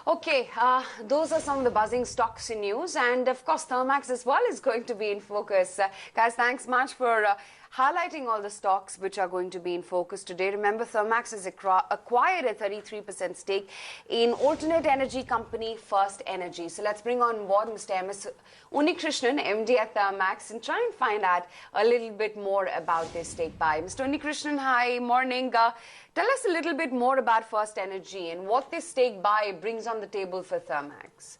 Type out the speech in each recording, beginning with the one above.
Okay, those are some of the buzzing stocks in news, and of course, Thermax as well is going to be in focus. Guys, thanks much for highlighting all the stocks which are going to be in focus today. Remember, Thermax has acquired a 33% stake in alternate energy company First Energy. So let's bring on board Mr. M.S. Unnikrishnan, MD at Thermax, and try and find out a little bit more about this stake buy. Mr. Unnikrishnan, hi, morning. Tell us a little bit more about First Energy and what this stake buy brings on the table for Thermax.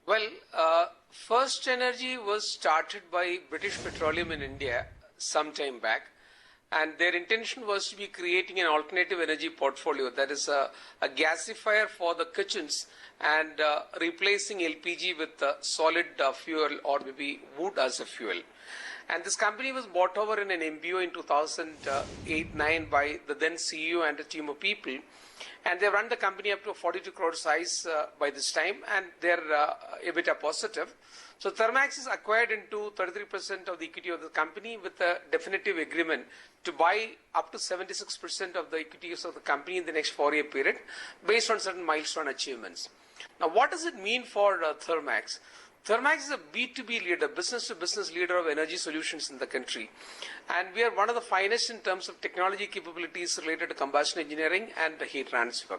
Well, First Energy was started by British Petroleum in India some time back, and their intention was to be creating an alternative energy portfolio, that is a gasifier for the kitchens and replacing LPG with solid fuel or maybe wood as a fuel. And this company was bought over in an MBO in 2008-9 by the then CEO and a team of people. And they run the company up to a 42 crore size by this time, and they're EBITDA positive. So Thermax is acquired into 33% of the equity of the company with a definitive agreement to buy up to 76% of the equities of the company in the next 4-year period based on certain milestone achievements. Now, what does it mean for Thermax? Thermax is a B2B leader, business-to-business leader of energy solutions in the country. And we are one of the finest in terms of technology capabilities related to combustion engineering and heat transfer.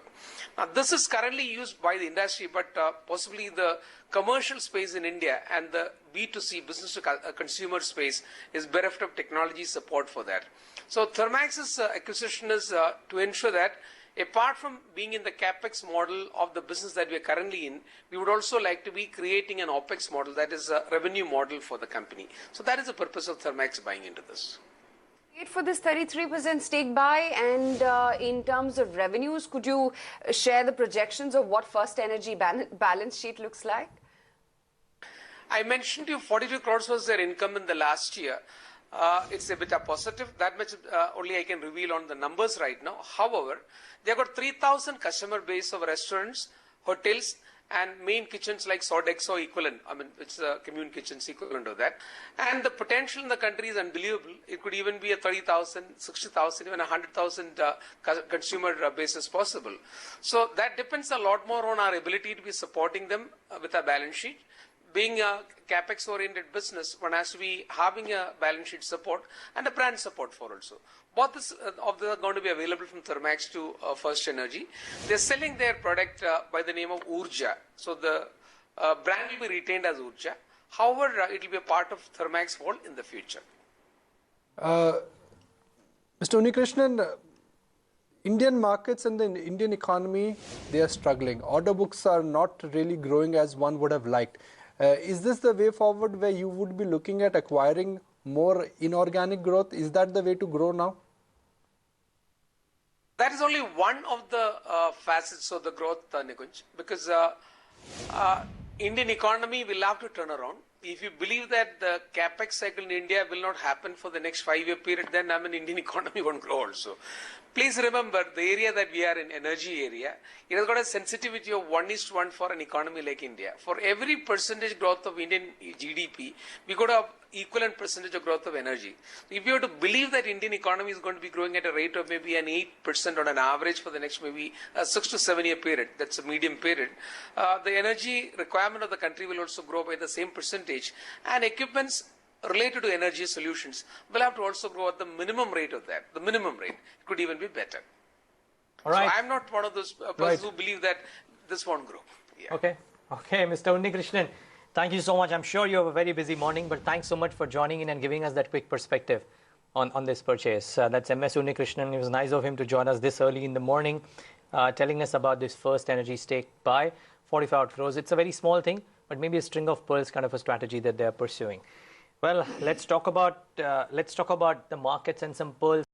Now, this is currently used by the industry, but possibly the commercial space in India and the B2C, business-to-consumer space is bereft of technology support for that. So Thermax's acquisition is to ensure that apart from being in the capex model of the business that we are currently in, we would also like to be creating an opex model, that is a revenue model for the company. So that is the purpose of Thermax buying into this. For this 33% stake buy, and in terms of revenues, could you share the projections of what First Energy balance sheet looks like? I mentioned to you 42 crores was their income in the last year. It's EBITDA positive. That much only I can reveal on the numbers right now. However, they've got 3,000 customer base of restaurants, hotels, and main kitchens like Sodexo equivalent. I mean, it's a commune kitchens equivalent of that. And the potential in the country is unbelievable. It could even be a 30,000, 60,000, even 100,000 consumer base is possible. So that depends a lot more on our ability to be supporting them with our balance sheet. Being a capex-oriented business, one has to be having a balance sheet support and a brand support for also. Both of them are going to be available from Thermax to First Energy. They're selling their product by the name of Urja. So the brand will be retained as Urja. However, it will be a part of Thermax fold in the future. Mr. Unnikrishnan, Indian markets and the Indian economy, they are struggling. Order books are not really growing as one would have liked. Is this the way forward where you would be looking at acquiring more inorganic growth? Is that the way to grow now? That is only one of the facets of the growth, Nikunj, because Indian economy will have to turn around. If you believe that the capex cycle in India will not happen for the next 5-year period, then Indian economy won't grow also. Please remember, the area that we are in, energy area, it has got a sensitivity of 1:1 for an economy like India. For every percentage growth of Indian GDP, we got a equivalent percentage of growth of energy. If you have to believe that Indian economy is going to be growing at a rate of maybe an 8% on an average for the next maybe 6 to 7 year period, that's a medium period, the energy requirement of the country will also grow by the same percentage, and equipments related to energy solutions will have to also grow at the minimum rate of that. The minimum rate could even be better. All right. So I'm not one of those persons who believe that this won't grow. Yeah. Okay, Mr. Unnikrishnan, thank you so much. I'm sure you have a very busy morning, but thanks so much for joining in and giving us that quick perspective on this purchase. That's M.S. Unnikrishnan. It was nice of him to join us this early in the morning, telling us about this First Energy stake buy, 45 crores. It's a very small thing, but maybe a string of pearls kind of a strategy that they're pursuing. Well, let's talk about the markets and some pearls.